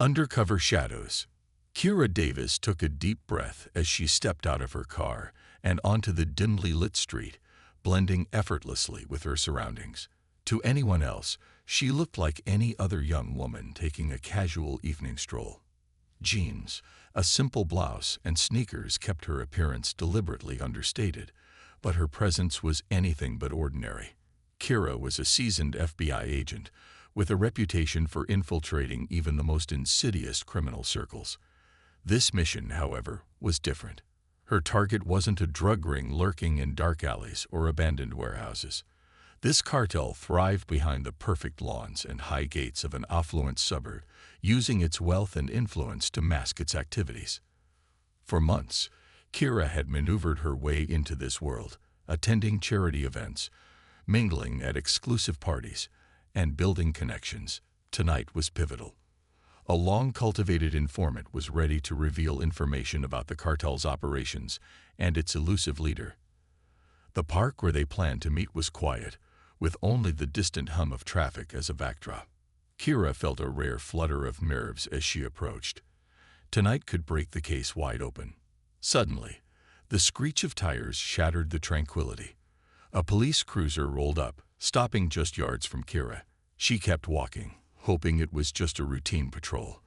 Undercover shadows. Kira Davis took a deep breath as she stepped out of her car and onto the dimly lit street, blending effortlessly with her surroundings. To anyone else, she looked like any other young woman taking a casual evening stroll. Jeans, a simple blouse, and sneakers kept her appearance deliberately understated, but her presence was anything but ordinary. Kira was a seasoned FBI agent, with a reputation for infiltrating even the most insidious criminal circles. This mission, however, was different. Her target wasn't a drug ring lurking in dark alleys or abandoned warehouses. This cartel thrived behind the perfect lawns and high gates of an affluent suburb, using its wealth and influence to mask its activities. For months, Kira had maneuvered her way into this world, attending charity events, mingling at exclusive parties, and building connections. Tonight was pivotal. A long-cultivated informant was ready to reveal information about the cartel's operations and its elusive leader. The park where they planned to meet was quiet, with only the distant hum of traffic as a backdrop. Kira felt a rare flutter of nerves as she approached. Tonight could break the case wide open. Suddenly, the screech of tires shattered the tranquility. A police cruiser rolled up, stopping just yards from Kira. She kept walking, hoping it was just a routine patrol.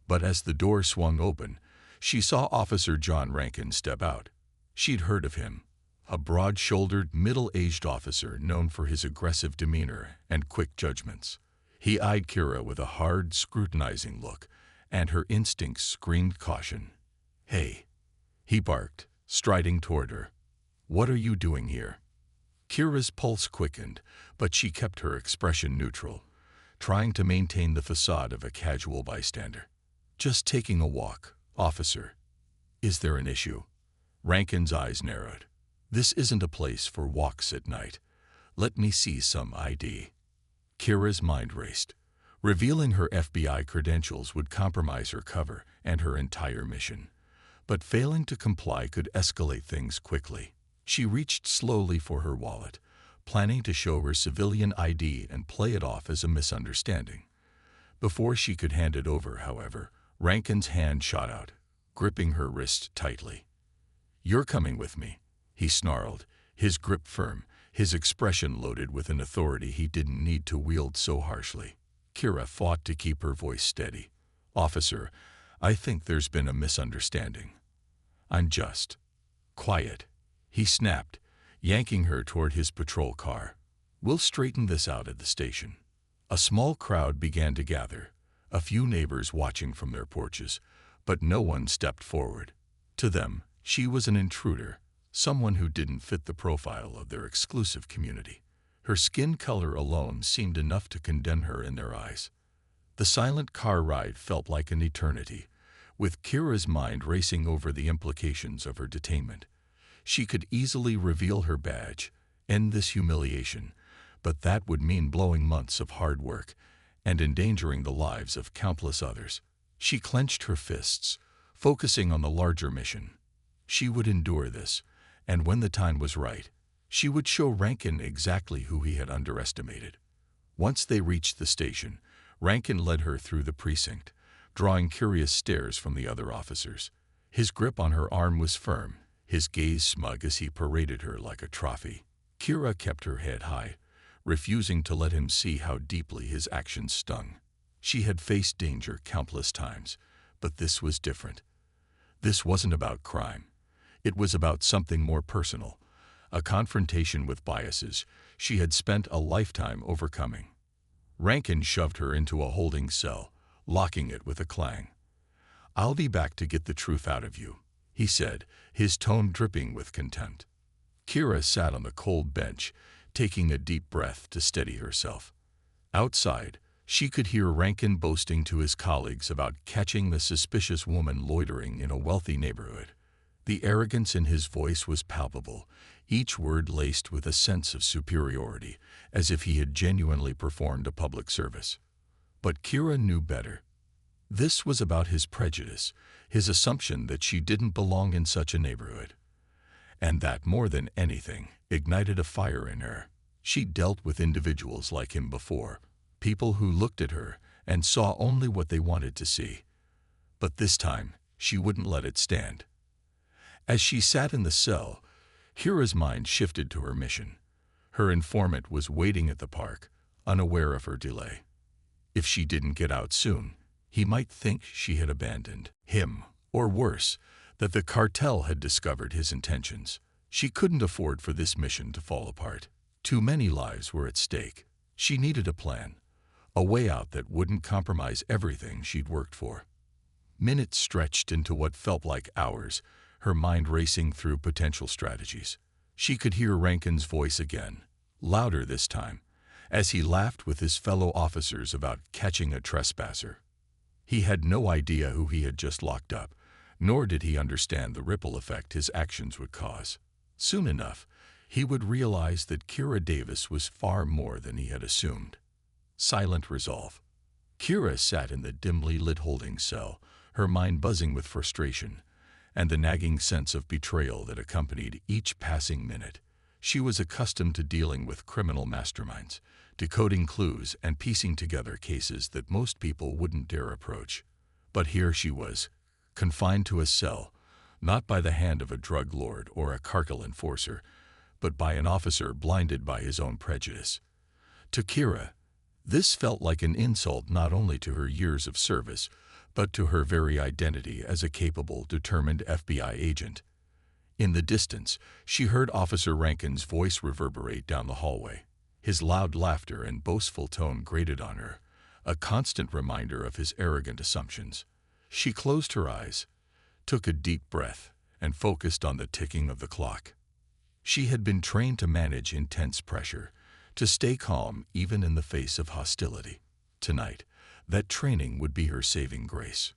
But as the door swung open, she saw Officer John Rankin step out. She'd heard of him, a broad-shouldered, middle-aged officer known for his aggressive demeanor and quick judgments. He eyed Kira with a hard, scrutinizing look, and her instincts screamed caution. "Hey," he barked, striding toward her. "What are you doing here?" Kira's pulse quickened, but she kept her expression neutral, trying to maintain the facade of a casual bystander. "Just taking a walk, officer." "Is there an issue?" Rankin's eyes narrowed. "This isn't a place for walks at night. Let me see some ID." Kira's mind raced. Revealing her FBI credentials would compromise her cover and her entire mission. But failing to comply could escalate things quickly. She reached slowly for her wallet, planning to show her civilian ID and play it off as a misunderstanding. Before she could hand it over, however, Rankin's hand shot out, gripping her wrist tightly. "You're coming with me," he snarled, his grip firm, his expression loaded with an authority he didn't need to wield so harshly. Kira fought to keep her voice steady. "Officer, I think there's been a misunderstanding. I'm just..." "Quiet," he snapped, yanking her toward his patrol car. "We'll straighten this out at the station." A small crowd began to gather, a few neighbors watching from their porches, but no one stepped forward. To them, she was an intruder, someone who didn't fit the profile of their exclusive community. Her skin color alone seemed enough to condemn her in their eyes. The silent car ride felt like an eternity, with Kira's mind racing over the implications of her detainment. She could easily reveal her badge, end this humiliation, but that would mean blowing months of hard work and endangering the lives of countless others. She clenched her fists, focusing on the larger mission. She would endure this, and when the time was right, she would show Rankin exactly who he had underestimated. Once they reached the station, Rankin led her through the precinct, drawing curious stares from the other officers. His grip on her arm was firm, his gaze smug as he paraded her like a trophy. Kira kept her head high, refusing to let him see how deeply his actions stung. She had faced danger countless times, but this was different. This wasn't about crime. It was about something more personal, a confrontation with biases she had spent a lifetime overcoming. Rankin shoved her into a holding cell, locking it with a clang. "I'll be back to get the truth out of you," he said, his tone dripping with contempt. Kira sat on the cold bench, taking a deep breath to steady herself. Outside, she could hear Rankin boasting to his colleagues about catching the suspicious woman loitering in a wealthy neighborhood. The arrogance in his voice was palpable, each word laced with a sense of superiority, as if he had genuinely performed a public service. But Kira knew better. This was about his prejudice, his assumption that she didn't belong in such a neighborhood. And that, more than anything, ignited a fire in her. She'd dealt with individuals like him before, people who looked at her and saw only what they wanted to see. But this time, she wouldn't let it stand. As she sat in the cell, Kira's mind shifted to her mission. Her informant was waiting at the park, unaware of her delay. If she didn't get out soon, he might think she had abandoned him, or worse, that the cartel had discovered his intentions. She couldn't afford for this mission to fall apart. Too many lives were at stake. She needed a plan, a way out that wouldn't compromise everything she'd worked for. Minutes stretched into what felt like hours, her mind racing through potential strategies. She could hear Rankin's voice again, louder this time, as he laughed with his fellow officers about catching a trespasser. He had no idea who he had just locked up, nor did he understand the ripple effect his actions would cause. Soon enough, he would realize that Kira Davis was far more than he had assumed. Silent resolve. Kira sat in the dimly lit holding cell, her mind buzzing with frustration and the nagging sense of betrayal that accompanied each passing minute. She was accustomed to dealing with criminal masterminds, decoding clues and piecing together cases that most people wouldn't dare approach. But here she was, confined to a cell, not by the hand of a drug lord or a cartel enforcer, but by an officer blinded by his own prejudice. To Kira, this felt like an insult not only to her years of service, but to her very identity as a capable, determined FBI agent. In the distance, she heard Officer Rankin's voice reverberate down the hallway. His loud laughter and boastful tone grated on her, a constant reminder of his arrogant assumptions. She closed her eyes, took a deep breath, and focused on the ticking of the clock. She had been trained to manage intense pressure, to stay calm even in the face of hostility. Tonight, that training would be her saving grace.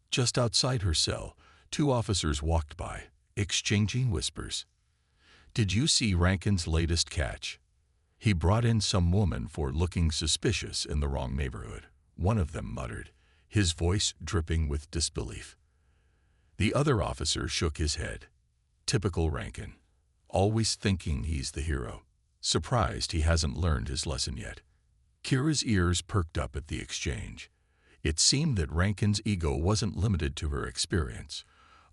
Just outside her cell, two officers walked by, exchanging whispers. "Did you see Rankin's latest catch? He brought in some woman for looking suspicious in the wrong neighborhood," one of them muttered, his voice dripping with disbelief. The other officer shook his head. Typical Rankin, always thinking he's the hero, surprised he hasn't learned his lesson yet. Kira's ears perked up at the exchange. It seemed that Rankin's ego wasn't limited to her experience.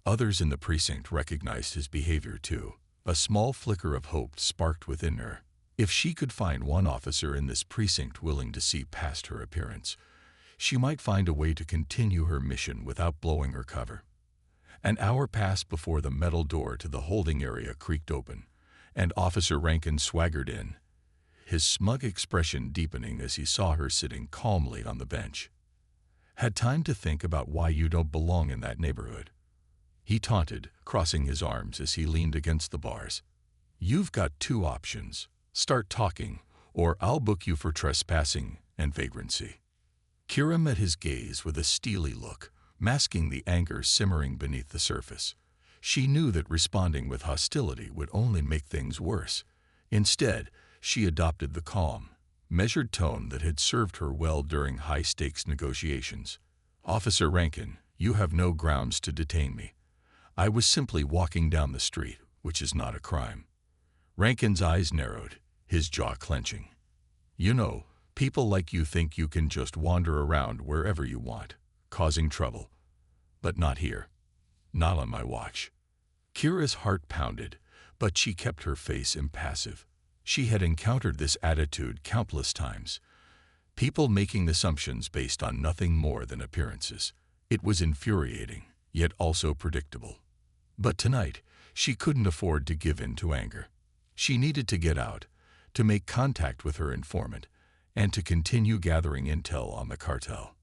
Others in the precinct recognized his behavior too. A small flicker of hope sparked within her. If she could find one officer in this precinct willing to see past her appearance, she might find a way to continue her mission without blowing her cover. An hour passed before the metal door to the holding area creaked open, and Officer Rankin swaggered in, his smug expression deepening as he saw her sitting calmly on the bench. "Had time to think about why you don't belong in that neighborhood?" he taunted, crossing his arms as he leaned against the bars. "You've got two options. Start talking, or I'll book you for trespassing and vagrancy." Kira met his gaze with a steely look, masking the anger simmering beneath the surface. She knew that responding with hostility would only make things worse. Instead, she adopted the calm, measured tone that had served her well during high-stakes negotiations. "Officer Rankin, you have no grounds to detain me. I was simply walking down the street, which is not a crime." Rankin's eyes narrowed, his jaw clenching. "You know, people like you think you can just wander around wherever you want, causing trouble. But not here. Not on my watch." Kira's heart pounded, but she kept her face impassive. She had encountered this attitude countless times. People making assumptions based on nothing more than appearances. It was infuriating, yet also predictable. But tonight, she couldn't afford to give in to anger. She needed to get out, to make contact with her informant, and to continue gathering intel on the cartel.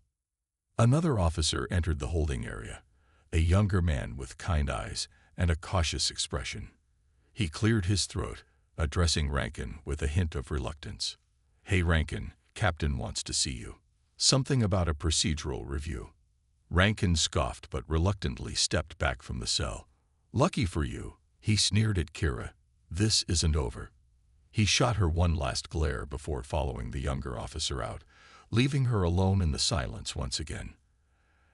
Another officer entered the holding area, a younger man with kind eyes and a cautious expression. He cleared his throat, addressing Rankin with a hint of reluctance. "Hey Rankin, Captain wants to see you. Something about a procedural review." Rankin scoffed but reluctantly stepped back from the cell. "Lucky for you," he sneered at Kira. "This isn't over." He shot her one last glare before following the younger officer out, leaving her alone in the silence once again.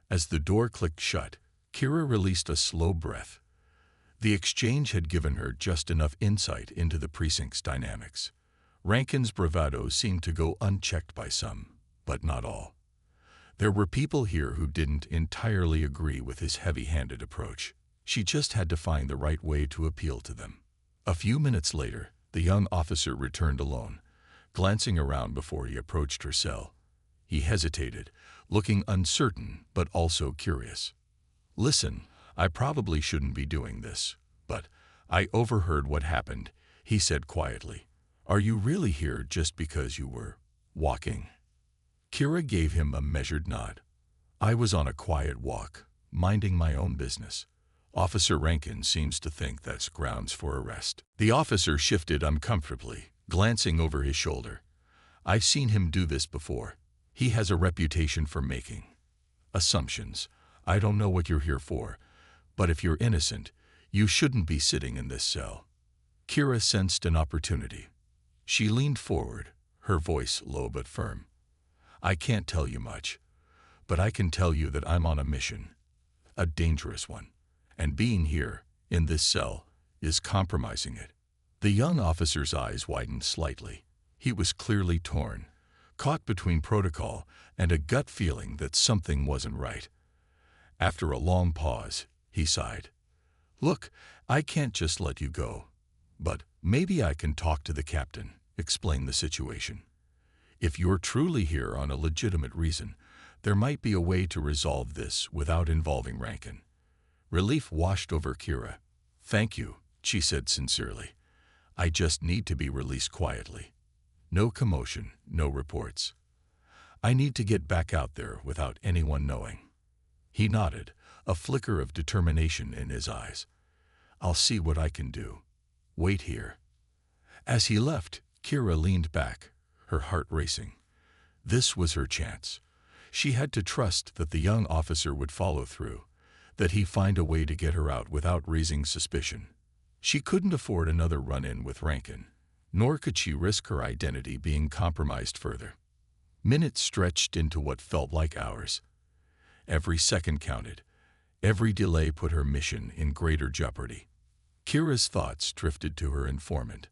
As the door clicked shut, Kira released a slow breath. The exchange had given her just enough insight into the precinct's dynamics. Rankin's bravado seemed to go unchecked by some, but not all. There were people here who didn't entirely agree with his heavy-handed approach. She just had to find the right way to appeal to them. A few minutes later, the young officer returned alone, glancing around before he approached her cell. He hesitated, looking uncertain but also curious. "Listen, I probably shouldn't be doing this, but I overheard what happened," he said quietly. "Are you really here just because you were walking?" Kira gave him a measured nod. "I was on a quiet walk, minding my own business. Officer Rankin seems to think that's grounds for arrest." The officer shifted uncomfortably, glancing over his shoulder. "I've seen him do this before. He has a reputation for making assumptions. I don't know what you're here for, but if you're innocent, you shouldn't be sitting in this cell." Kira sensed an opportunity. She leaned forward, her voice low but firm. "I can't tell you much, but I can tell you that I'm on a mission, a dangerous one, and being here, in this cell, is compromising it." The young officer's eyes widened slightly. He was clearly torn, caught between protocol and a gut feeling that something wasn't right. After a long pause, he sighed. "Look, I can't just let you go, but maybe I can talk to the captain, explain the situation. If you're truly here on a legitimate reason, there might be a way to resolve this without involving Rankin." Relief washed over Kira. "Thank you," she said sincerely. "I just need to be released quietly. No commotion, no reports. I need to get back out there without anyone knowing." He nodded, a flicker of determination in his eyes. "I'll see what I can do. Wait here." As he left, Kira leaned back, her heart racing. This was her chance. She had to trust that the young officer would follow through, that he'd find a way to get her out without raising suspicion. She couldn't afford another run-in with Rankin, nor could she risk her identity being compromised further. Minutes stretched into what felt like hours. Every second counted. Every delay put her mission in greater jeopardy. Kira's thoughts drifted to her informant,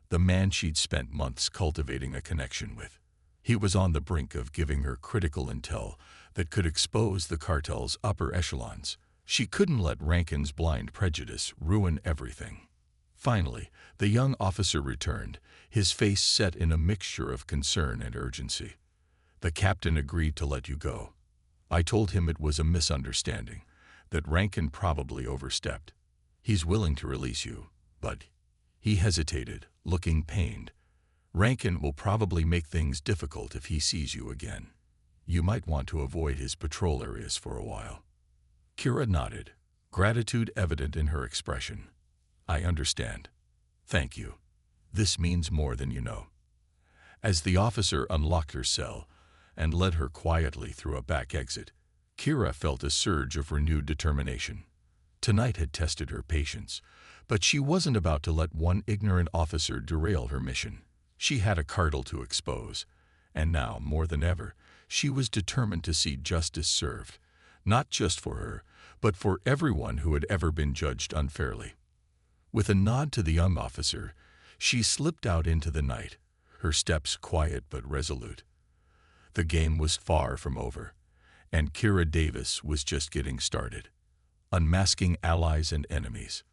the man she'd spent months cultivating a connection with. He was on the brink of giving her critical intel that could expose the cartel's upper echelons. She couldn't let Rankin's blind prejudice ruin everything. Finally, the young officer returned, his face set in a mixture of concern and urgency. "The captain agreed to let you go. I told him it was a misunderstanding, that Rankin probably overstepped. He's willing to release you, but..." He hesitated, looking pained. "Rankin will probably make things difficult if he sees you again. You might want to avoid his patrol areas for a while." Kira nodded, gratitude evident in her expression. "I understand. Thank you. This means more than you know." As the officer unlocked her cell and led her quietly through a back exit, Kira felt a surge of renewed determination. Tonight had tested her patience, but she wasn't about to let one ignorant officer derail her mission. She had a cartel to expose, and now, more than ever, she was determined to see justice served, not just for her, but for everyone who had ever been judged unfairly. With a nod to the young officer, she slipped out into the night, her steps quiet but resolute. The game was far from over, and Kira Davis was just getting started, unmasking allies and enemies.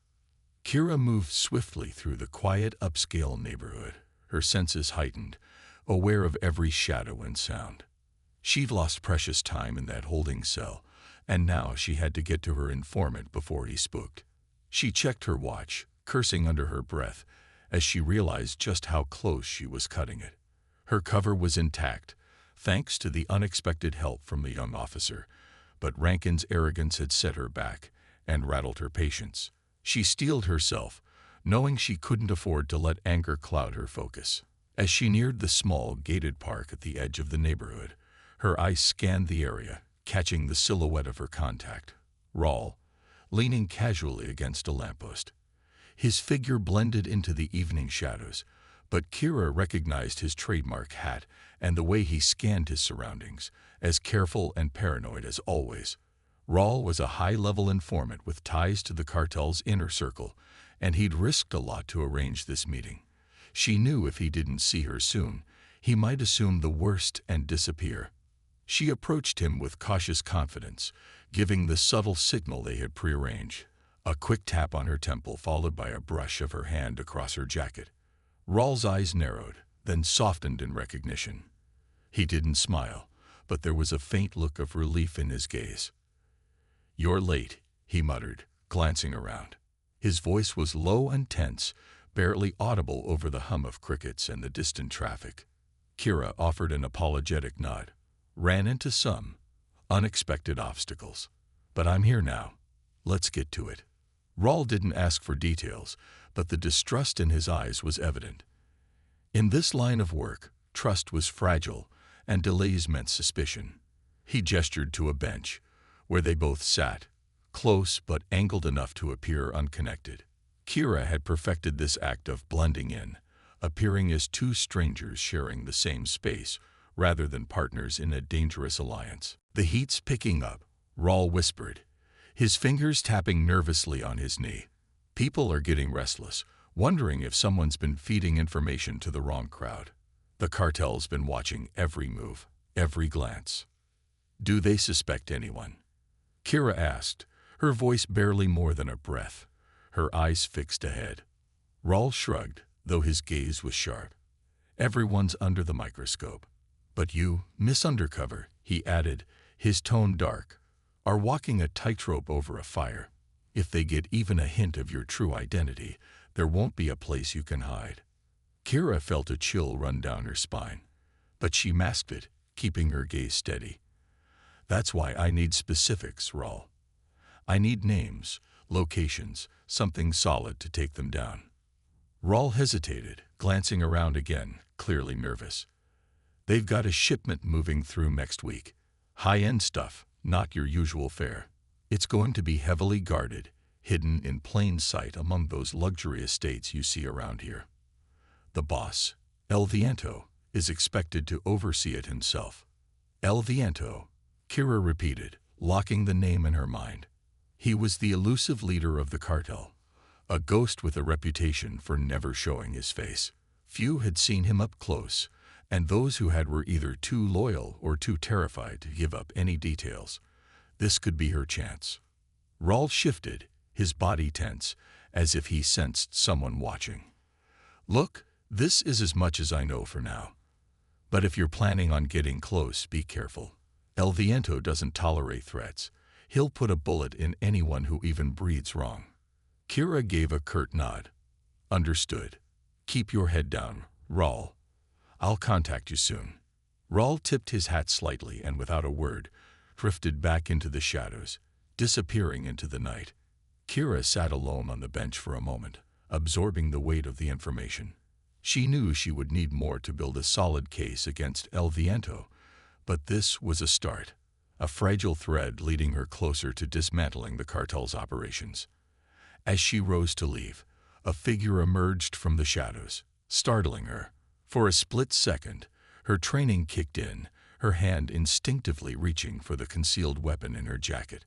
Kira moved swiftly through the quiet upscale neighborhood, her senses heightened, aware of every shadow and sound. She'd lost precious time in that holding cell, and now she had to get to her informant before he spooked. She checked her watch, cursing under her breath, as she realized just how close she was cutting it. Her cover was intact, thanks to the unexpected help from the young officer, but Rankin's arrogance had set her back and rattled her patience. She steeled herself, knowing she couldn't afford to let anger cloud her focus. As she neared the small, gated park at the edge of the neighborhood, her eyes scanned the area, catching the silhouette of her contact, Rawl, leaning casually against a lamppost. His figure blended into the evening shadows, but Kira recognized his trademark hat and the way he scanned his surroundings, as careful and paranoid as always. Rawl was a high-level informant with ties to the cartel's inner circle, and he'd risked a lot to arrange this meeting. She knew if he didn't see her soon, he might assume the worst and disappear. She approached him with cautious confidence, giving the subtle signal they had prearranged. A quick tap on her temple followed by a brush of her hand across her jacket. Raul's eyes narrowed, then softened in recognition. He didn't smile, but there was a faint look of relief in his gaze. "You're late," he muttered, glancing around. His voice was low and tense, barely audible over the hum of crickets and the distant traffic. Kira offered an apologetic nod. "Ran into some unexpected obstacles. But I'm here now. Let's get to it." Raul didn't ask for details, but the distrust in his eyes was evident. In this line of work, trust was fragile, and delays meant suspicion. He gestured to a bench, where they both sat, close but angled enough to appear unconnected. Kira had perfected this act of blending in, appearing as two strangers sharing the same space, rather than partners in a dangerous alliance. "The heat's picking up," Raul whispered, his fingers tapping nervously on his knee. "People are getting restless, wondering if someone's been feeding information to the wrong crowd. The cartel's been watching every move, every glance." "Do they suspect anyone?" Kira asked, her voice barely more than a breath, her eyes fixed ahead. Raul shrugged, though his gaze was sharp. "Everyone's under the microscope. But you, Miss Undercover," he added, his tone dark, "are walking a tightrope over a fire. If they get even a hint of your true identity, there won't be a place you can hide." Kira felt a chill run down her spine, but she masked it, keeping her gaze steady. "That's why I need specifics, Raul. I need names, locations, something solid to take them down." Raul hesitated, glancing around again, clearly nervous. "They've got a shipment moving through next week. High-end stuff, not your usual fare. It's going to be heavily guarded, hidden in plain sight among those luxury estates you see around here. The boss, El Viento, is expected to oversee it himself." "El Viento," Kira repeated, locking the name in her mind. He was the elusive leader of the cartel, a ghost with a reputation for never showing his face. Few had seen him up close, and those who had were either too loyal or too terrified to give up any details. This could be her chance. Raul shifted, his body tense, as if he sensed someone watching. "Look, this is as much as I know for now. But if you're planning on getting close, be careful. El Viento doesn't tolerate threats. He'll put a bullet in anyone who even breathes wrong." Kira gave a curt nod. "Understood. Keep your head down, Raul. I'll contact you soon." Raul tipped his hat slightly and without a word, drifted back into the shadows, disappearing into the night. Kira sat alone on the bench for a moment, absorbing the weight of the information. She knew she would need more to build a solid case against El Viento, but this was a start, a fragile thread leading her closer to dismantling the cartel's operations. As she rose to leave, a figure emerged from the shadows, startling her. For a split second, her training kicked in, her hand instinctively reaching for the concealed weapon in her jacket.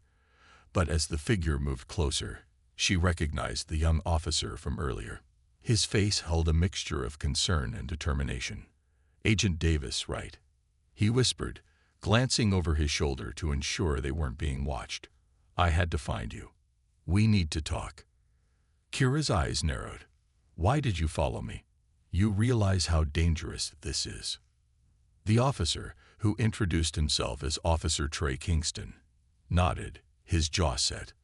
But as the figure moved closer, she recognized the young officer from earlier. His face held a mixture of concern and determination. "Agent Davis, right?" he whispered, glancing over his shoulder to ensure they weren't being watched. "I had to find you. We need to talk." Kira's eyes narrowed. "Why did you follow me? You realize how dangerous this is." The officer, who introduced himself as Officer Trey Kingston, nodded, his jaw set.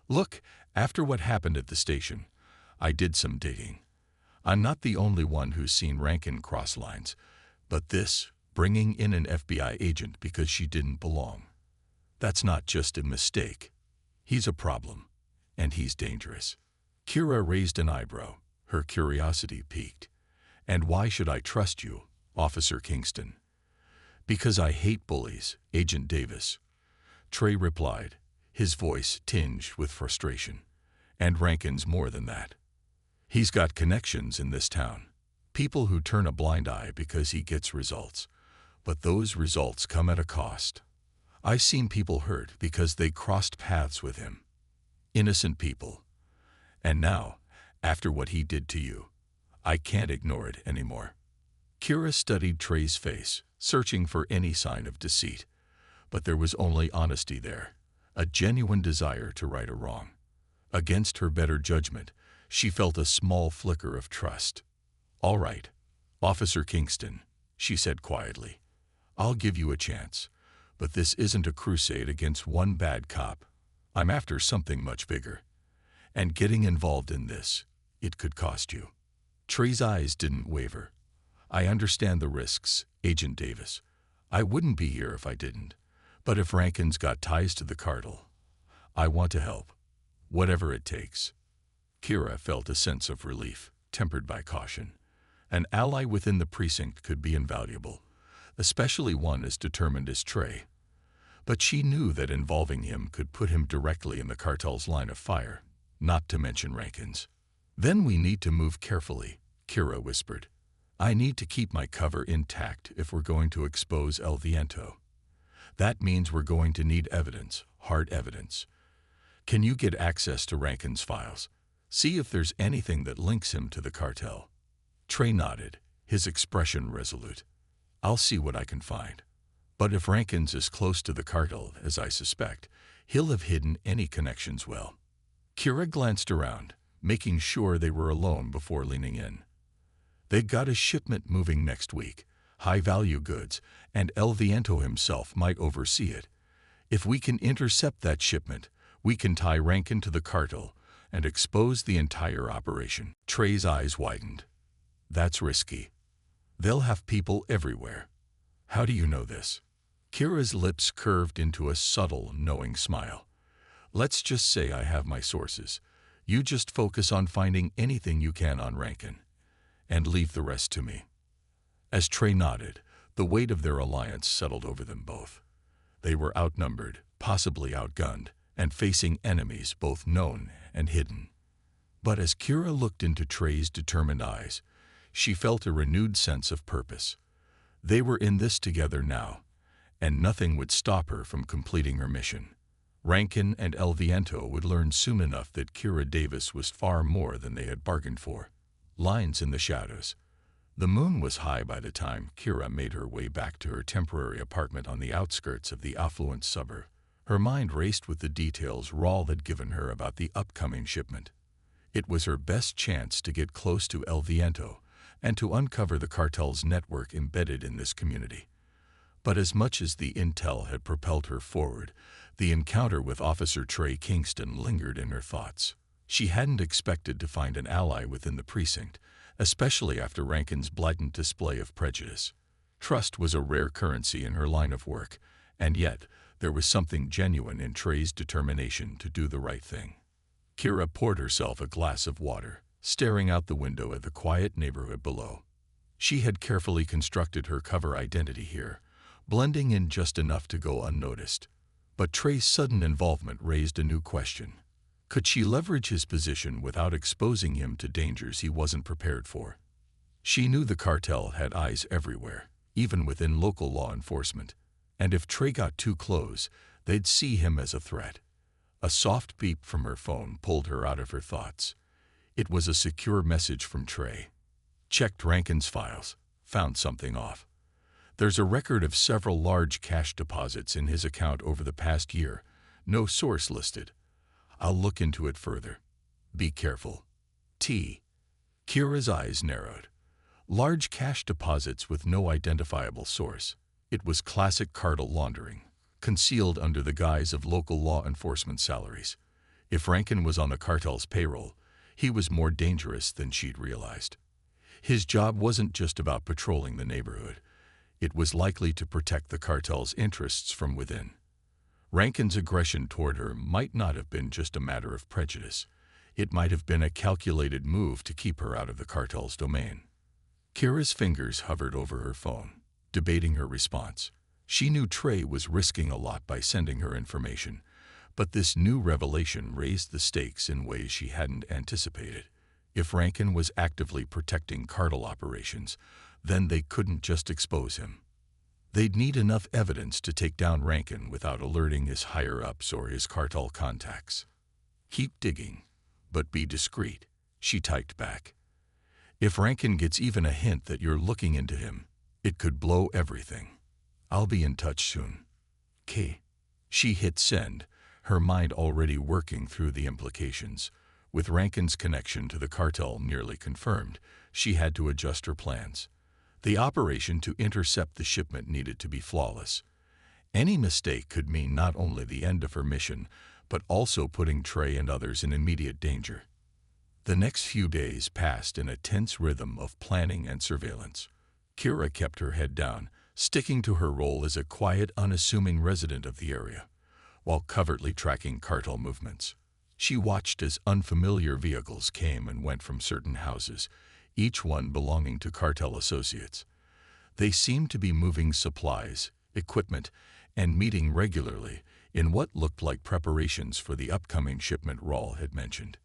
"Look, after what happened at the station, I did some digging. I'm not the only one who's seen Rankin cross lines, but this, bringing in an FBI agent because she didn't belong, that's not just a mistake. He's a problem, and he's dangerous." Kira raised an eyebrow, her curiosity piqued. "And why should I trust you, Officer Kingston?" "Because I hate bullies, Agent Davis," Trey replied, his voice tinged with frustration. "And Rankin's more than that. He's got connections in this town, people who turn a blind eye because he gets results. But those results come at a cost. I've seen people hurt because they crossed paths with him. Innocent people. And now, after what he did to you, I can't ignore it anymore." Kira studied Trey's face, searching for any sign of deceit, but there was only honesty there, a genuine desire to right a wrong. Against her better judgment, she felt a small flicker of trust. "All right, Officer Kingston," she said quietly. "I'll give you a chance, but this isn't a crusade against one bad cop. I'm after something much bigger. And getting involved in this, it could cost you." Trey's eyes didn't waver. "I understand the risks, Agent Davis. I wouldn't be here if I didn't. But if Rankin's got ties to the cartel, I want to help. Whatever it takes." Kira felt a sense of relief, tempered by caution. An ally within the precinct could be invaluable, especially one as determined as Trey. But she knew that involving him could put him directly in the cartel's line of fire, not to mention Rankin's. "Then we need to move carefully," Kira whispered. "I need to keep my cover intact if we're going to expose El Viento. That means we're going to need evidence, hard evidence. Can you get access to Rankin's files? See if there's anything that links him to the cartel." Trey nodded, his expression resolute. "I'll see what I can find. But if Rankin's as close to the cartel as I suspect, he'll have hidden any connections well." Kira glanced around, making sure they were alone before leaning in. "They've got a shipment moving next week, high-value goods, and El Viento himself might oversee it. If we can intercept that shipment, we can tie Rankin to the cartel and expose the entire operation." Trey's eyes widened. "That's risky. They'll have people everywhere." "How do you know this?" Kira's lips curved into a subtle, knowing smile. "Let's just say I have my sources. You just focus on finding anything you can on Rankin, and leave the rest to me." As Trey nodded, the weight of their alliance settled over them both. They were outnumbered, possibly outgunned, and facing enemies both known and hidden. But as Kira looked into Trey's determined eyes, she felt a renewed sense of purpose. They were in this together now, and nothing would stop her from completing her mission. Rankin and El Viento would learn soon enough that Kira Davis was far more than they had bargained for. Lines in the shadows. The moon was high by the time Kira made her way back to her temporary apartment on the outskirts of the affluent suburb. Her mind raced with the details Rawl had given her about the upcoming shipment. It was her best chance to get close to El Viento and to uncover the cartel's network embedded in this community. But as much as the intel had propelled her forward, the encounter with Officer Trey Kingston lingered in her thoughts. She hadn't expected to find an ally within the precinct, especially after Rankin's blatant display of prejudice. Trust was a rare currency in her line of work, and yet there was something genuine in Trey's determination to do the right thing. Kira poured herself a glass of water, staring out the window at the quiet neighborhood below. She had carefully constructed her cover identity here, blending in just enough to go unnoticed. But Trey's sudden involvement raised a new question. Could she leverage his position without exposing him to dangers he wasn't prepared for? She knew the cartel had eyes everywhere, even within local law enforcement, and if Trey got too close, they'd see him as a threat. A soft beep from her phone pulled her out of her thoughts. It was a secure message from Trey. "Checked Rankin's files. Found something off. There's a record of several large cash deposits in his account over the past year. No source listed. I'll look into it further. Be careful. T." Kira's eyes narrowed. Large cash deposits with no identifiable source. It was classic cartel laundering, concealed under the guise of local law enforcement salaries. If Rankin was on the cartel's payroll, he was more dangerous than she'd realized. His job wasn't just about patrolling the neighborhood. It was likely to protect the cartel's interests from within. Rankin's aggression toward her might not have been just a matter of prejudice. It might have been a calculated move to keep her out of the cartel's domain. Kira's fingers hovered over her phone, debating her response. She knew Trey was risking a lot by sending her information, but this new revelation raised the stakes in ways she hadn't anticipated. If Rankin was actively protecting cartel operations, then they couldn't just expose him. They'd need enough evidence to take down Rankin without alerting his higher-ups or his cartel contacts. "Keep digging, but be discreet," she typed back. "If Rankin gets even a hint that you're looking into him, it could blow everything. I'll be in touch soon." K. She hit send, her mind already working through the implications. With Rankin's connection to the cartel nearly confirmed, she had to adjust her plans. The operation to intercept the shipment needed to be flawless. Any mistake could mean not only the end of her mission, but also putting Trey and others in immediate danger. The next few days passed in a tense rhythm of planning and surveillance. Kira kept her head down, sticking to her role as a quiet, unassuming resident of the area, while covertly tracking cartel movements. She watched as unfamiliar vehicles came and went from certain houses, each one belonging to cartel associates. They seemed to be moving supplies, equipment, and meeting regularly in what looked like preparations for the upcoming shipment Raul had mentioned.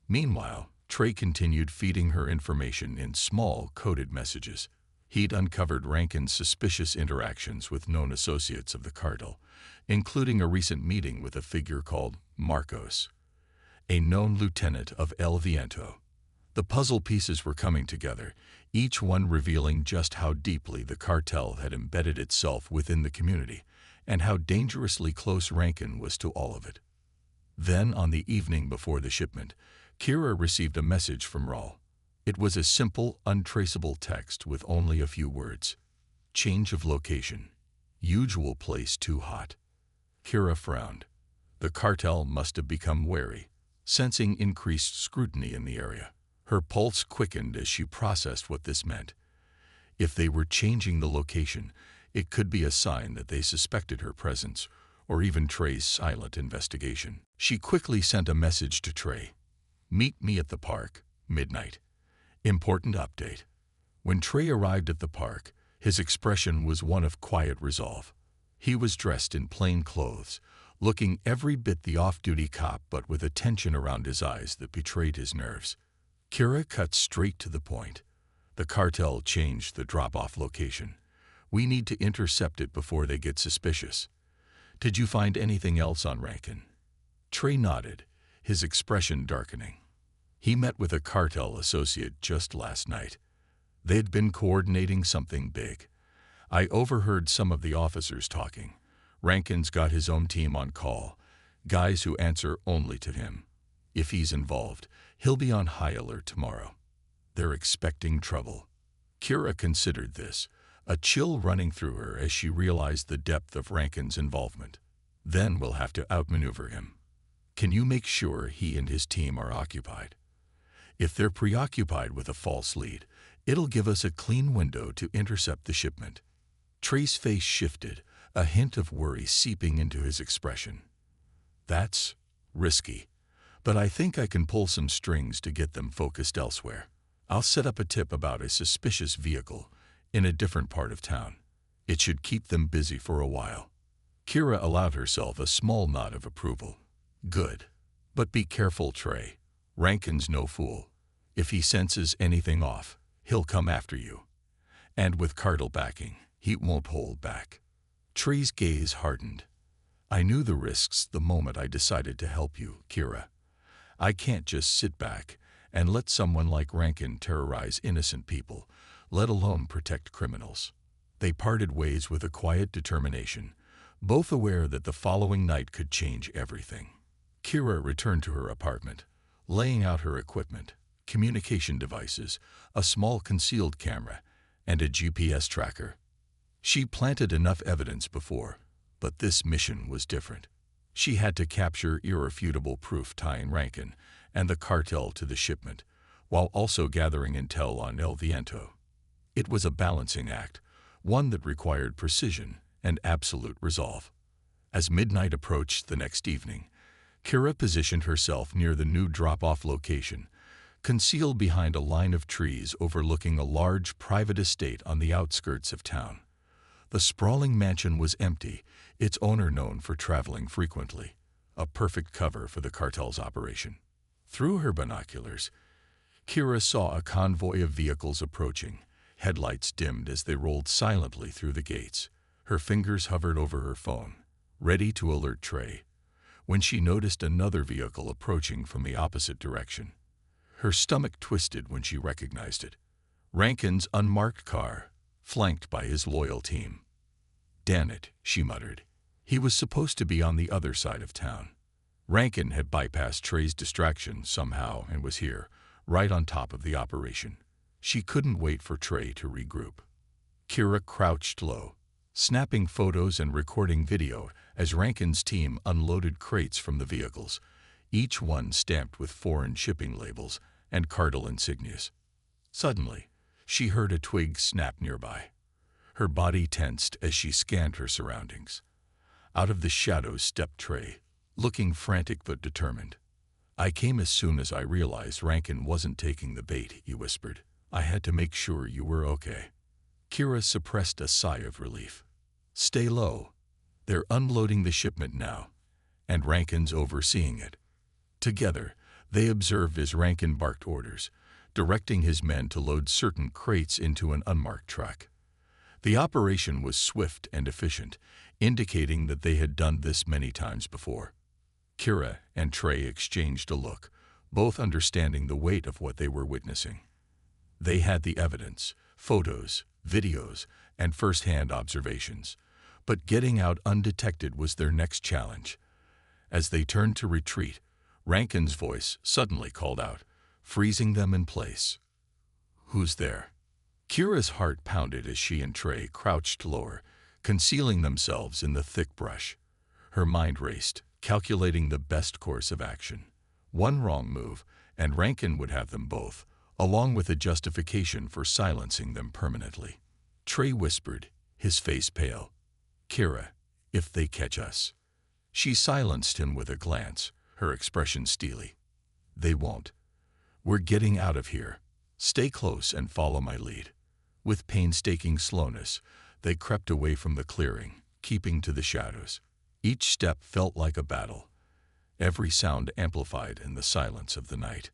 Meanwhile, Trey continued feeding her information in small, coded messages. He'd uncovered Rankin's suspicious interactions with known associates of the cartel, including a recent meeting with a figure called Marcos, a known lieutenant of El Viento. The puzzle pieces were coming together, each one revealing just how deeply the cartel had embedded itself within the community, and how dangerously close Rankin was to all of it. Then, on the evening before the shipment, Kira received a message from Raul. It was a simple, untraceable text with only a few words. Change of location. Usual place too hot. Kira frowned. The cartel must have become wary, sensing increased scrutiny in the area. Her pulse quickened as she processed what this meant. If they were changing the location, it could be a sign that they suspected her presence, or even Trey's silent investigation. She quickly sent a message to Trey. Meet me at the park, midnight. Important update. When Trey arrived at the park, his expression was one of quiet resolve. He was dressed in plain clothes, looking every bit the off-duty cop but with a tension around his eyes that betrayed his nerves. Kira cut straight to the point. The cartel changed the drop-off location. We need to intercept it before they get suspicious. Did you find anything else on Rankin? Trey nodded, his expression darkening. He met with a cartel associate just last night. They'd been coordinating something big. I overheard some of the officers talking. Rankin's got his own team on call, guys who answer only to him. If he's involved, he'll be on high alert tomorrow. They're expecting trouble. Kira considered this, a chill running through her as she realized the depth of Rankin's involvement. Then we'll have to outmaneuver him. Can you make sure he and his team are occupied? If they're preoccupied with a false lead, it'll give us a clean window to intercept the shipment. Trey's face shifted, a hint of worry seeping into his expression. That's risky, but I think I can pull some strings to get them focused elsewhere. I'll set up a tip about a suspicious vehicle in a different part of town. It should keep them busy for a while. Kira allowed herself a small nod of approval. Good. But be careful, Trey. Rankin's no fool. If he senses anything off, he'll come after you. And with cartel backing, he won't hold back. Trey's gaze hardened. I knew the risks the moment I decided to help you, Kira. I can't just sit back and let someone like Rankin terrorize innocent people, let alone protect criminals. They parted ways with a quiet determination, both aware that the following night could change everything. Kira returned to her apartment, laying out her equipment, communication devices, a small concealed camera, and a GPS tracker. She planted enough evidence before, but this mission was different. She had to capture irrefutable proof tying Rankin and the cartel to the shipment, while also gathering intel on El Viento. It was a balancing act, one that required precision and absolute resolve. As midnight approached the next evening, Kira positioned herself near the new drop-off location, concealed behind a line of trees overlooking a large private estate on the outskirts of town. The sprawling mansion was empty, its owner known for traveling frequently, a perfect cover for the cartel's operation. Through her binoculars, Kira saw a convoy of vehicles approaching, headlights dimmed as they rolled silently through the gates. Her fingers hovered over her phone, ready to alert Trey, when she noticed another vehicle approaching from the opposite direction. Her stomach twisted when she recognized it. Rankin's unmarked car, flanked by his loyal team. Damn it, she muttered. He was supposed to be on the other side of town. Rankin had bypassed Trey's distraction somehow and was here, right on top of the operation. She couldn't wait for Trey to regroup. Kira crouched low, snapping photos and recording video as Rankin's team unloaded crates from the vehicles, each one stamped with foreign shipping labels and cartel insignias. Suddenly, she heard a twig snap nearby. Her body tensed as she scanned her surroundings. Out of the shadows stepped Trey, looking frantic but determined. "I came as soon as I realized Rankin wasn't taking the bait," he whispered. "I had to make sure you were okay." Kira suppressed a sigh of relief. "Stay low. They're unloading the shipment now, and Rankin's overseeing it." Together, they observed as Rankin barked orders, directing his men to load certain crates into an unmarked truck. The operation was swift and efficient, indicating that they had done this many times before. Kira and Trey exchanged a look, both understanding the weight of what they were witnessing. They had the evidence, photos, videos, and first-hand observations, but getting out undetected was their next challenge. As they turned to retreat, Rankin's voice suddenly called out, freezing them in place. "Who's there?" Kira's heart pounded as she and Trey crouched lower, concealing themselves in the thick brush. Her mind raced, calculating the best course of action. One wrong move, and Rankin would have them both, along with a justification for silencing them permanently. Trey whispered, his face pale, "Kira, if they catch us." She silenced him with a glance, her expression steely. "They won't. We're getting out of here. Stay close and follow my lead." With painstaking slowness, they crept away from the clearing, keeping to the shadows. Each step felt like a battle, every sound amplified in the silence of the night.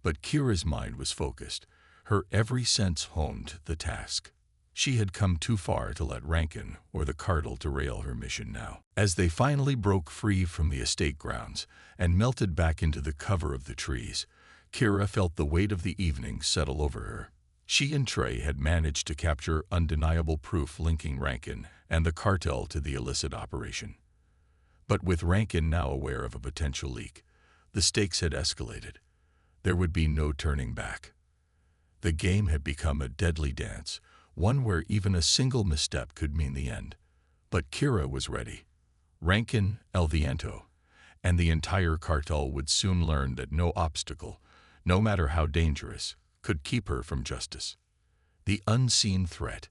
But Kira's mind was focused, her every sense honed to the task. She had come too far to let Rankin or the cartel derail her mission now. As they finally broke free from the estate grounds and melted back into the cover of the trees, Kira felt the weight of the evening settle over her. She and Trey had managed to capture undeniable proof linking Rankin and the cartel to the illicit operation. But with Rankin now aware of a potential leak, the stakes had escalated. There would be no turning back. The game had become a deadly dance, one where even a single misstep could mean the end. But Kira was ready. Rankin, El Viento, and the entire cartel would soon learn that no obstacle, no matter how dangerous, could keep her from justice. The unseen threat.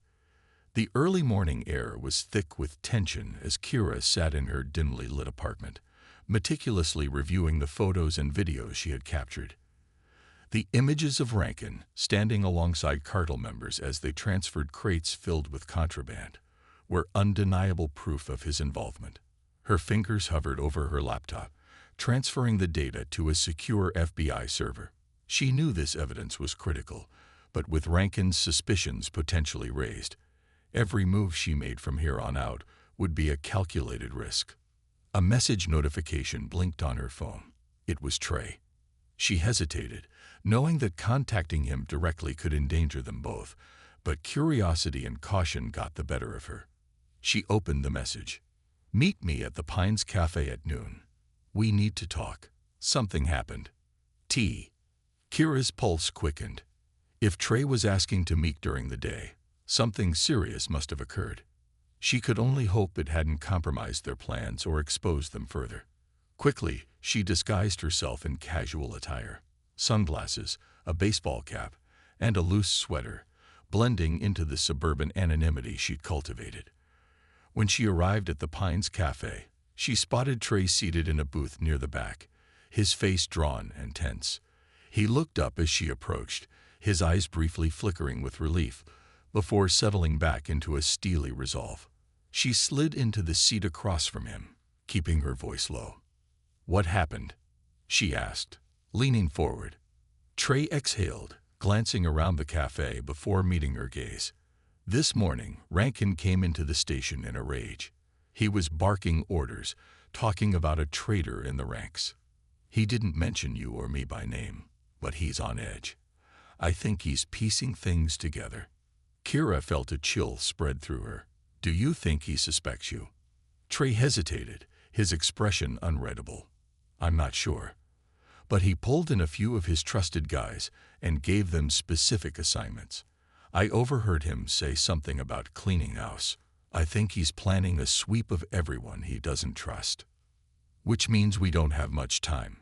The early morning air was thick with tension as Kira sat in her dimly lit apartment, meticulously reviewing the photos and videos she had captured. The images of Rankin standing alongside cartel members as they transferred crates filled with contraband were undeniable proof of his involvement. Her fingers hovered over her laptop, transferring the data to a secure FBI server. She knew this evidence was critical, but with Rankin's suspicions potentially raised, every move she made from here on out would be a calculated risk. A message notification blinked on her phone. It was Trey. She hesitated, knowing that contacting him directly could endanger them both, but curiosity and caution got the better of her. She opened the message. "Meet me at the Pines Cafe at noon. We need to talk. Something happened. T." Kira's pulse quickened. If Trey was asking to meet during the day, something serious must have occurred. She could only hope it hadn't compromised their plans or exposed them further. Quickly, she disguised herself in casual attire. Sunglasses, a baseball cap, and a loose sweater, blending into the suburban anonymity she'd cultivated. When she arrived at the Pines Cafe, she spotted Trey seated in a booth near the back, his face drawn and tense. He looked up as she approached, his eyes briefly flickering with relief, before settling back into a steely resolve. She slid into the seat across from him, keeping her voice low. "What happened?" she asked, leaning forward. Trey exhaled, glancing around the cafe before meeting her gaze. This morning, Rankin came into the station in a rage. He was barking orders, talking about a traitor in the ranks. "He didn't mention you or me by name, but he's on edge. I think he's piecing things together." Kira felt a chill spread through her. "Do you think he suspects you?" Trey hesitated, his expression unreadable. I'm not sure. But he pulled in a few of his trusted guys and gave them specific assignments. I overheard him say something about cleaning house. I think he's planning a sweep of everyone he doesn't trust. Which means we don't have much time,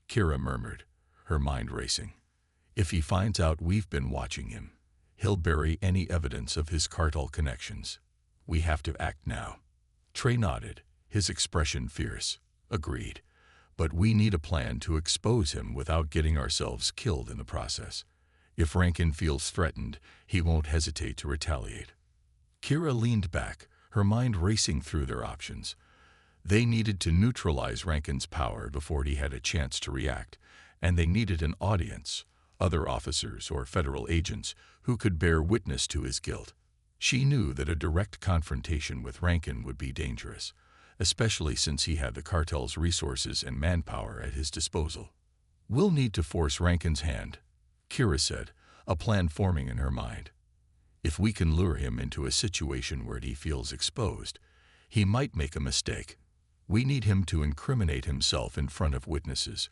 Kira murmured, her mind racing. If he finds out we've been watching him, he'll bury any evidence of his cartel connections. We have to act now. Trey nodded, his expression fierce. Agreed. But we need a plan to expose him without getting ourselves killed in the process. If Rankin feels threatened, he won't hesitate to retaliate. Kira leaned back, her mind racing through their options. They needed to neutralize Rankin's power before he had a chance to react, and they needed an audience, other officers or federal agents who could bear witness to his guilt. She knew that a direct confrontation with Rankin would be dangerous, especially since he had the cartel's resources and manpower at his disposal. We'll need to force Rankin's hand, Kira said, a plan forming in her mind. If we can lure him into a situation where he feels exposed, he might make a mistake. We need him to incriminate himself in front of witnesses,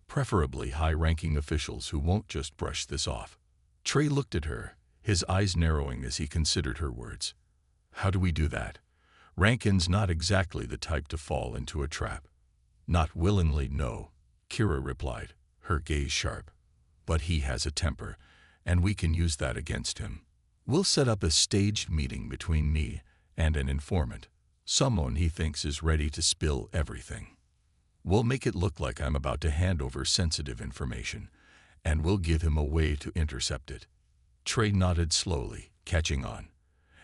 preferably high-ranking officials who won't just brush this off. Trey looked at her, his eyes narrowing as he considered her words. How do we do that? Rankin's not exactly the type to fall into a trap. Not willingly, no, Kira replied, her gaze sharp. But he has a temper, and we can use that against him. We'll set up a staged meeting between me and an informant, someone he thinks is ready to spill everything. We'll make it look like I'm about to hand over sensitive information, and we'll give him a way to intercept it. Trey nodded slowly, catching on.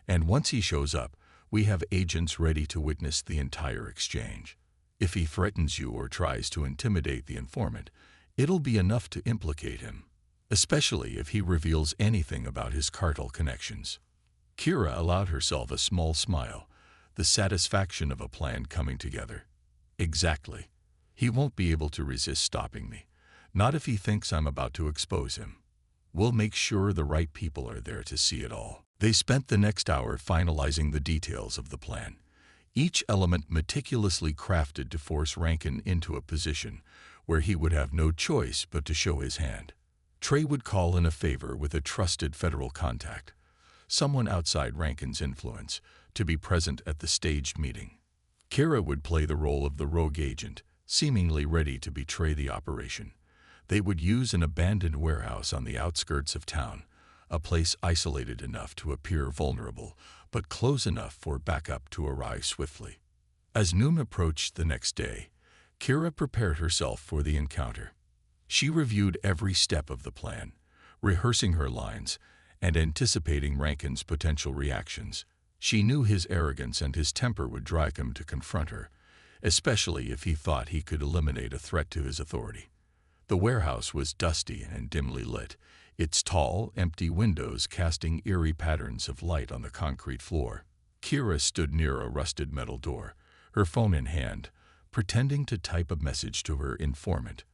And once he shows up, we have agents ready to witness the entire exchange. If he threatens you or tries to intimidate the informant, it'll be enough to implicate him, especially if he reveals anything about his cartel connections. Kira allowed herself a small smile, the satisfaction of a plan coming together. Exactly. He won't be able to resist stopping me, not if he thinks I'm about to expose him. We'll make sure the right people are there to see it all. They spent the next hour finalizing the details of the plan, each element meticulously crafted to force Rankin into a position where he would have no choice but to show his hand. Trey would call in a favor with a trusted federal contact, someone outside Rankin's influence, to be present at the staged meeting. Kira would play the role of the rogue agent, seemingly ready to betray the operation. They would use an abandoned warehouse on the outskirts of town, a place isolated enough to appear vulnerable, but close enough for backup to arrive swiftly. As noon approached the next day, Kira prepared herself for the encounter. She reviewed every step of the plan, rehearsing her lines and anticipating Rankin's potential reactions. She knew his arrogance and his temper would drive him to confront her, especially if he thought he could eliminate a threat to his authority. The warehouse was dusty and dimly lit, its tall, empty windows casting eerie patterns of light on the concrete floor. Kira stood near a rusted metal door, her phone in hand, pretending to type a message to her informant.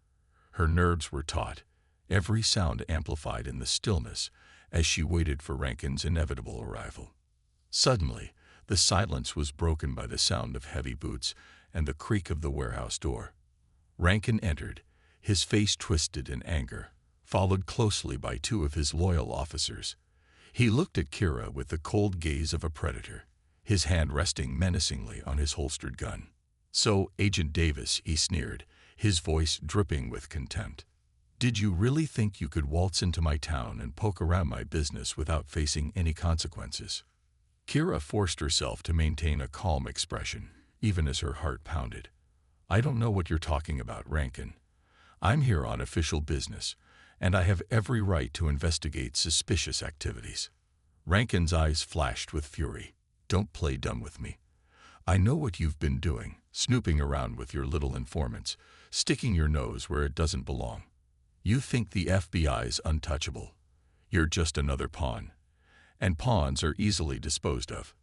Her nerves were taut, every sound amplified in the stillness as she waited for Rankin's inevitable arrival. Suddenly, the silence was broken by the sound of heavy boots and the creak of the warehouse door. Rankin entered, his face twisted in anger, followed closely by two of his loyal officers. He looked at Kira with the cold gaze of a predator, his hand resting menacingly on his holstered gun. "So, Agent Davis," he sneered, his voice dripping with contempt. "Did you really think you could waltz into my town and poke around my business without facing any consequences?" Kira forced herself to maintain a calm expression, even as her heart pounded. "I don't know what you're talking about, Rankin. I'm here on official business, and I have every right to investigate suspicious activities." Rankin's eyes flashed with fury. "Don't play dumb with me. I know what you've been doing, snooping around with your little informants, sticking your nose where it doesn't belong. You think the FBI's untouchable. You're just another pawn. And pawns are easily disposed of."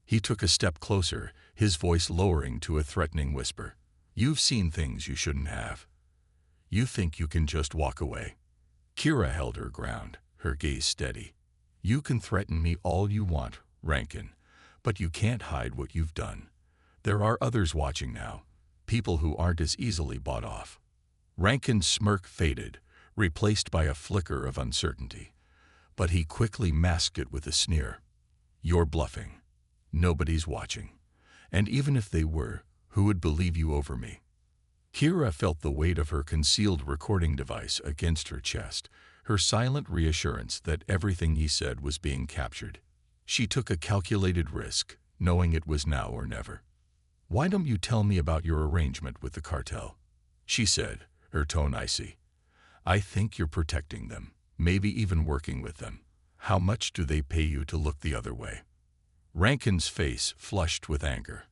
He took a step closer, his voice lowering to a threatening whisper. "You've seen things you shouldn't have. You think you can just walk away." Kira held her ground, her gaze steady. "You can threaten me all you want, Rankin, but you can't hide what you've done. There are others watching now, people who aren't as easily bought off. Rankin's smirk faded, replaced by a flicker of uncertainty. But he quickly masked it with a sneer. You're bluffing. Nobody's watching. And even if they were, who would believe you over me? Kira felt the weight of her concealed recording device against her chest, her silent reassurance that everything he said was being captured. She took a calculated risk, knowing it was now or never. Why don't you tell me about your arrangement with the cartel? She said, her tone icy. I think you're protecting them, maybe even working with them. How much do they pay you to look the other way? Rankin's face flushed with anger,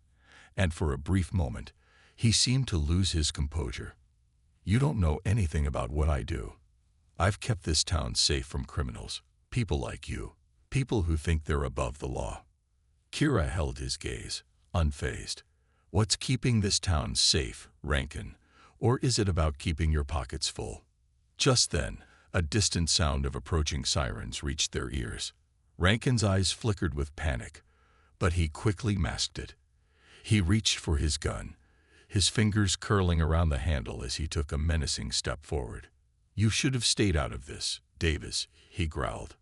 and for a brief moment, he seemed to lose his composure. You don't know anything about what I do. I've kept this town safe from criminals, people like you, people who think they're above the law. Kira held his gaze, unfazed. What's keeping this town safe, Rankin? Or is it about keeping your pockets full? Just then, a distant sound of approaching sirens reached their ears. Rankin's eyes flickered with panic, but he quickly masked it. He reached for his gun, his fingers curling around the handle as he took a menacing step forward. You should have stayed out of this, Davis, he growled.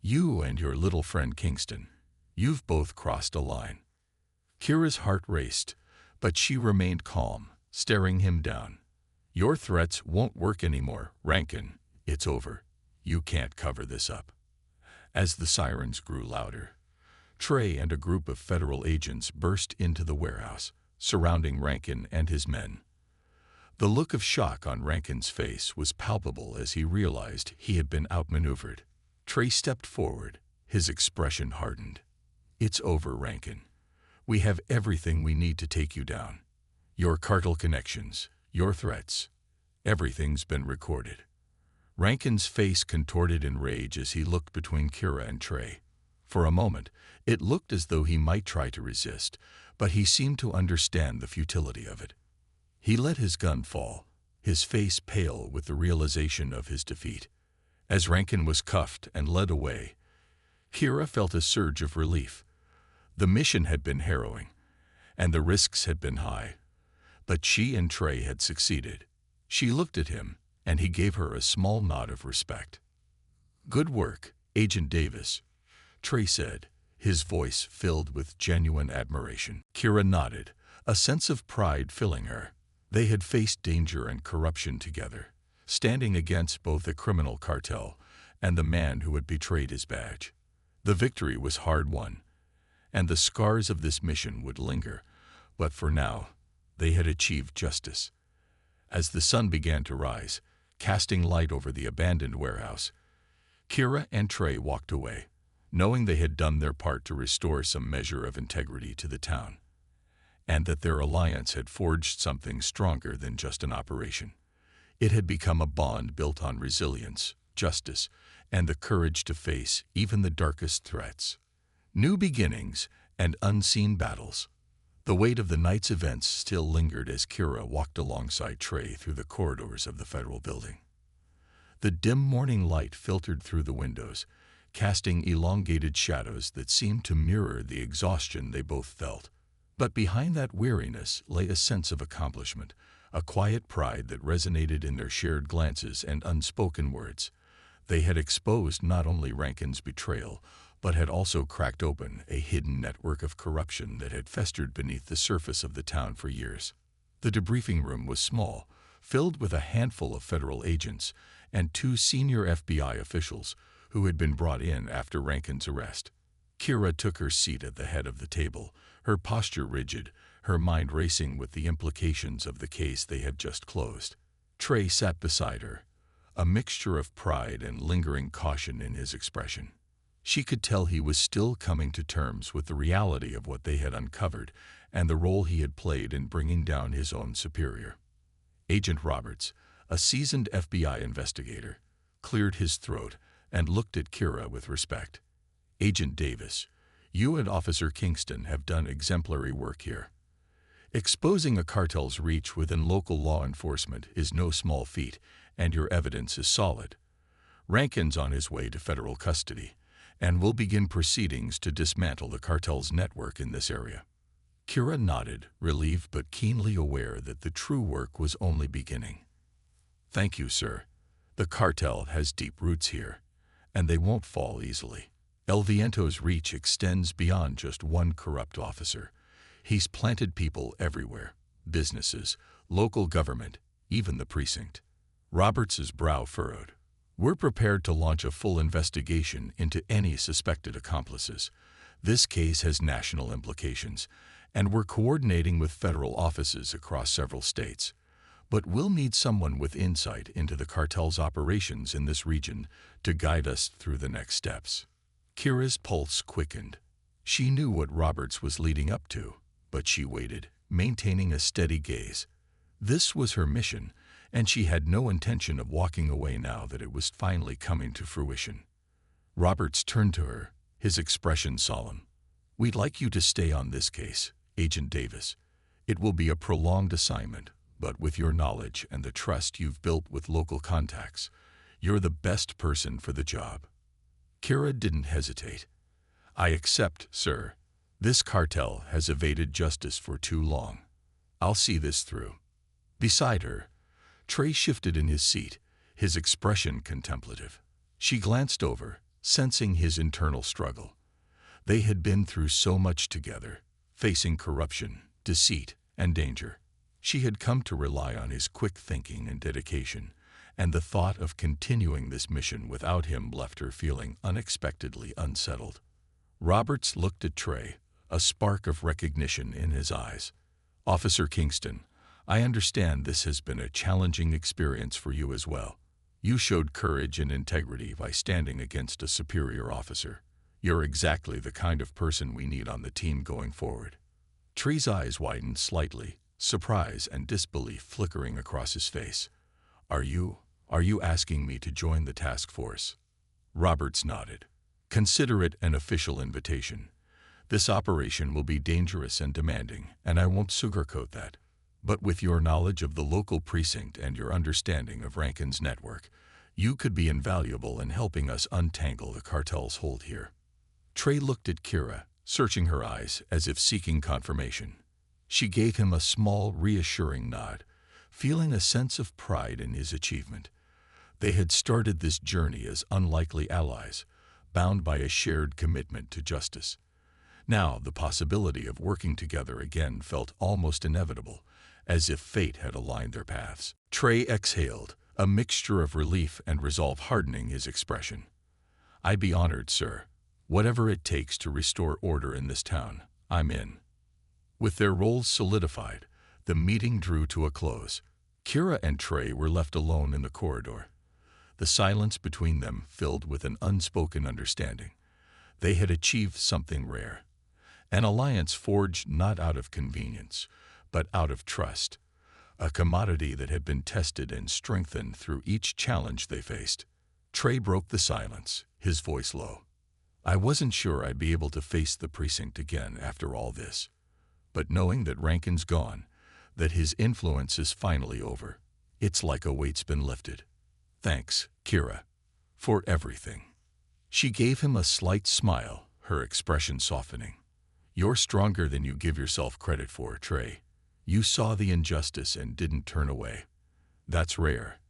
You and your little friend Kingston, you've both crossed a line. Kira's heart raced, but she remained calm, staring him down. Your threats won't work anymore, Rankin. It's over. You can't cover this up. As the sirens grew louder, Trey and a group of federal agents burst into the warehouse, surrounding Rankin and his men. The look of shock on Rankin's face was palpable as he realized he had been outmaneuvered. Trey stepped forward, his expression hardened. It's over, Rankin. We have everything we need to take you down. Your cartel connections, your threats, everything's been recorded. Rankin's face contorted in rage as he looked between Kira and Trey. For a moment, it looked as though he might try to resist, but he seemed to understand the futility of it. He let his gun fall, his face pale with the realization of his defeat. As Rankin was cuffed and led away, Kira felt a surge of relief. The mission had been harrowing, and the risks had been high, but she and Trey had succeeded. She looked at him, and he gave her a small nod of respect. Good work, Agent Davis, Trey said, his voice filled with genuine admiration. Kira nodded, a sense of pride filling her. They had faced danger and corruption together, standing against both the criminal cartel and the man who had betrayed his badge. The victory was hard-won, and the scars of this mission would linger, but for now, they had achieved justice. As the sun began to rise, casting light over the abandoned warehouse, Kira and Trey walked away, knowing they had done their part to restore some measure of integrity to the town, and that their alliance had forged something stronger than just an operation. It had become a bond built on resilience, justice, and the courage to face even the darkest threats. New beginnings and unseen battles. The weight of the night's events still lingered as Kira walked alongside Trey through the corridors of the federal building. The dim morning light filtered through the windows, casting elongated shadows that seemed to mirror the exhaustion they both felt. But behind that weariness lay a sense of accomplishment, a quiet pride that resonated in their shared glances and unspoken words. They had exposed not only Rankin's betrayal, but had also cracked open a hidden network of corruption that had festered beneath the surface of the town for years. The debriefing room was small, filled with a handful of federal agents and 2 senior FBI officials who had been brought in after Rankin's arrest. Kira took her seat at the head of the table, her posture rigid, her mind racing with the implications of the case they had just closed. Trey sat beside her, a mixture of pride and lingering caution in his expression. She could tell he was still coming to terms with the reality of what they had uncovered and the role he had played in bringing down his own superior. Agent Roberts, a seasoned FBI investigator, cleared his throat and looked at Kira with respect. Agent Davis, you and Officer Kingston have done exemplary work here. Exposing a cartel's reach within local law enforcement is no small feat, and your evidence is solid. Rankin's on his way to federal custody, and will begin proceedings to dismantle the cartel's network in this area. Kira nodded, relieved but keenly aware that the true work was only beginning. Thank you, sir. The cartel has deep roots here, and they won't fall easily. El Viento's reach extends beyond just one corrupt officer. He's planted people everywhere, businesses, local government, even the precinct. Roberts's brow furrowed. We're prepared to launch a full investigation into any suspected accomplices. This case has national implications, and we're coordinating with federal offices across several states. But we'll need someone with insight into the cartel's operations in this region to guide us through the next steps. Kira's pulse quickened. She knew what Roberts was leading up to, but she waited, maintaining a steady gaze. This was her mission, and she had no intention of walking away now that it was finally coming to fruition. Roberts turned to her, his expression solemn. We'd like you to stay on this case, Agent Davis. It will be a prolonged assignment, but with your knowledge and the trust you've built with local contacts, you're the best person for the job. Kira didn't hesitate. I accept, sir. This cartel has evaded justice for too long. I'll see this through. Beside her, Trey shifted in his seat, his expression contemplative. She glanced over, sensing his internal struggle. They had been through so much together, facing corruption, deceit, and danger. She had come to rely on his quick thinking and dedication, and the thought of continuing this mission without him left her feeling unexpectedly unsettled. Roberts looked at Trey, a spark of recognition in his eyes. Officer Kingston, I understand this has been a challenging experience for you as well. You showed courage and integrity by standing against a superior officer. You're exactly the kind of person we need on the team going forward. Trey's eyes widened slightly, surprise and disbelief flickering across his face. Are you asking me to join the task force? Roberts nodded. Consider it an official invitation. This operation will be dangerous and demanding, and I won't sugarcoat that. But with your knowledge of the local precinct and your understanding of Rankin's network, you could be invaluable in helping us untangle the cartel's hold here. Trey looked at Kira, searching her eyes as if seeking confirmation. She gave him a small, reassuring nod, feeling a sense of pride in his achievement. They had started this journey as unlikely allies, bound by a shared commitment to justice. Now the possibility of working together again felt almost inevitable, as if fate had aligned their paths. Trey exhaled, a mixture of relief and resolve hardening his expression. I'd be honored, sir. Whatever it takes to restore order in this town, I'm in. With their roles solidified, the meeting drew to a close. Kira and Trey were left alone in the corridor, the silence between them filled with an unspoken understanding. They had achieved something rare, an alliance forged not out of convenience, but out of trust, a commodity that had been tested and strengthened through each challenge they faced. Trey broke the silence, his voice low. I wasn't sure I'd be able to face the precinct again after all this, but knowing that Rankin's gone, that his influence is finally over, it's like a weight's been lifted. Thanks, Kira, for everything. She gave him a slight smile, her expression softening. You're stronger than you give yourself credit for, Trey. You saw the injustice and didn't turn away. That's rare,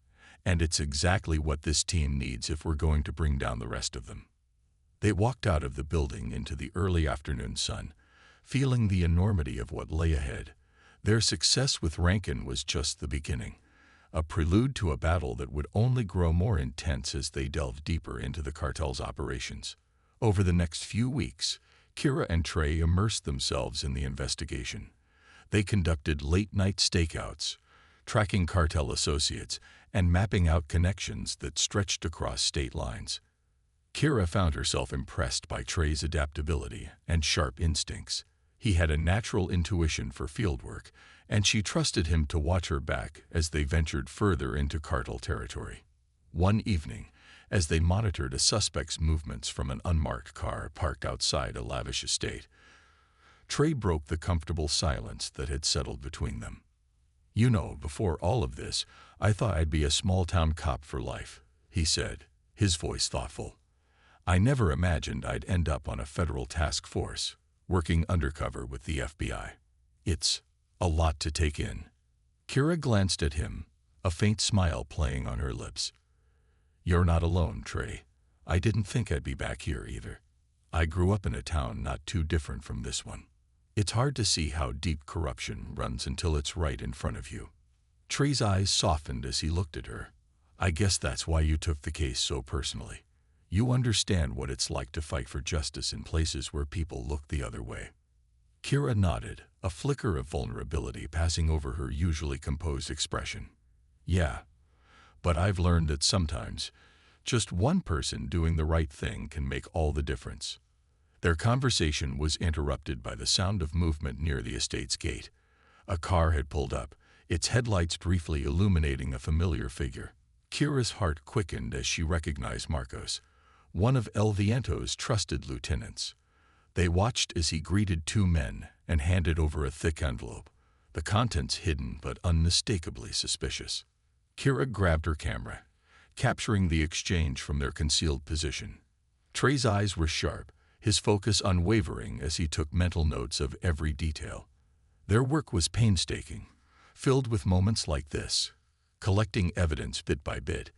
and it's exactly what this team needs if we're going to bring down the rest of them. They walked out of the building into the early afternoon sun, feeling the enormity of what lay ahead. Their success with Rankin was just the beginning, a prelude to a battle that would only grow more intense as they delved deeper into the cartel's operations. Over the next few weeks, Kira and Trey immersed themselves in the investigation. They conducted late-night stakeouts, tracking cartel associates and mapping out connections that stretched across state lines. Kira found herself impressed by Trey's adaptability and sharp instincts. He had a natural intuition for fieldwork, and she trusted him to watch her back as they ventured further into cartel territory. One evening, as they monitored a suspect's movements from an unmarked car parked outside a lavish estate, Trey broke the comfortable silence that had settled between them. You know, before all of this, I thought I'd be a small-town cop for life, he said, his voice thoughtful. I never imagined I'd end up on a federal task force, working undercover with the FBI. It's a lot to take in. Kira glanced at him, a faint smile playing on her lips. You're not alone, Trey. I didn't think I'd be back here either. I grew up in a town not too different from this one. It's hard to see how deep corruption runs until it's right in front of you. Trey's eyes softened as he looked at her. I guess that's why you took the case so personally. You understand what it's like to fight for justice in places where people look the other way. Kira nodded, a flicker of vulnerability passing over her usually composed expression. Yeah, but I've learned that sometimes just one person doing the right thing can make all the difference. Their conversation was interrupted by the sound of movement near the estate's gate. A car had pulled up, its headlights briefly illuminating a familiar figure. Kira's heart quickened as she recognized Marcos, one of El Viento's trusted lieutenants. They watched as he greeted two men and handed over a thick envelope, the contents hidden but unmistakably suspicious. Kira grabbed her camera, capturing the exchange from their concealed position. Trey's eyes were sharp, his focus unwavering as he took mental notes of every detail. Their work was painstaking, filled with moments like this, collecting evidence bit by bit,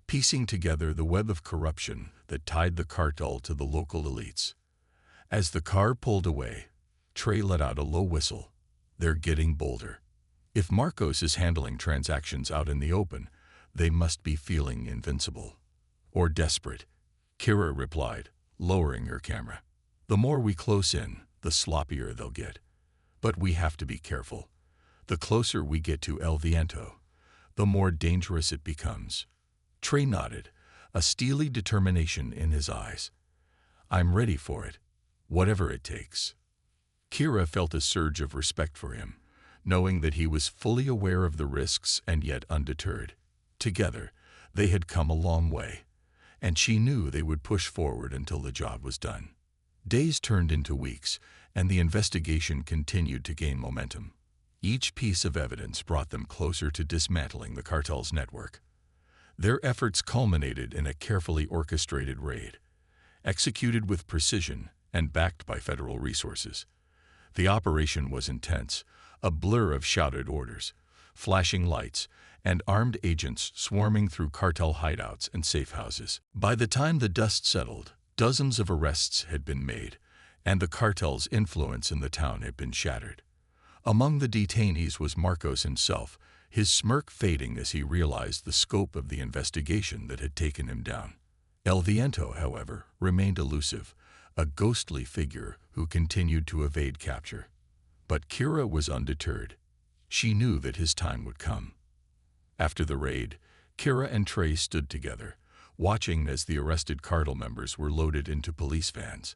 piecing together the web of corruption that tied the cartel to the local elites. As the car pulled away, Trey let out a low whistle. They're getting bolder. If Marcos is handling transactions out in the open, they must be feeling invincible. Or desperate, Kira replied, lowering her camera. The more we close in, the sloppier they'll get. But we have to be careful. The closer we get to El Viento, the more dangerous it becomes. Trey nodded, a steely determination in his eyes. I'm ready for it, whatever it takes. Kira felt a surge of respect for him, knowing that he was fully aware of the risks and yet undeterred. Together, they had come a long way, and she knew they would push forward until the job was done. Days turned into weeks, and the investigation continued to gain momentum. Each piece of evidence brought them closer to dismantling the cartel's network. Their efforts culminated in a carefully orchestrated raid, executed with precision and backed by federal resources. The operation was intense, a blur of shouted orders, flashing lights, and armed agents swarming through cartel hideouts and safe houses. By the time the dust settled, dozens of arrests had been made, and the cartel's influence in the town had been shattered. Among the detainees was Marcos himself, his smirk fading as he realized the scope of the investigation that had taken him down. El Viento, however, remained elusive, a ghostly figure who continued to evade capture. But Kira was undeterred. She knew that his time would come. After the raid, Kira and Trey stood together, watching as the arrested cartel members were loaded into police vans.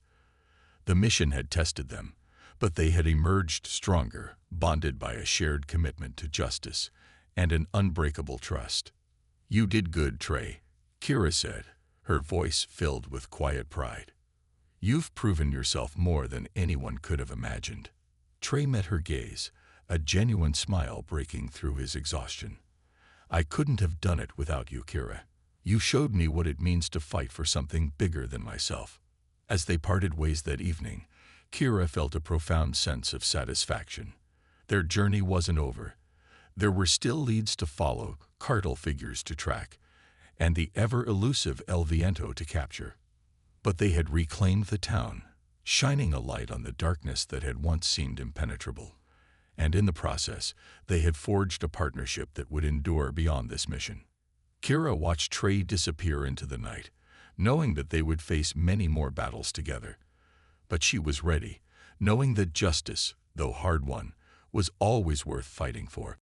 The mission had tested them, but they had emerged stronger, bonded by a shared commitment to justice and an unbreakable trust. You did good, Trey, Kira said, her voice filled with quiet pride. You've proven yourself more than anyone could have imagined. Trey met her gaze, a genuine smile breaking through his exhaustion. I couldn't have done it without you, Kira. You showed me what it means to fight for something bigger than myself. As they parted ways that evening, Kira felt a profound sense of satisfaction. Their journey wasn't over. There were still leads to follow, cartel figures to track, and the ever-elusive El Viento to capture. But they had reclaimed the town, shining a light on the darkness that had once seemed impenetrable. And in the process, they had forged a partnership that would endure beyond this mission. Kira watched Trey disappear into the night, knowing that they would face many more battles together. But she was ready, knowing that justice, though hard won, was always worth fighting for.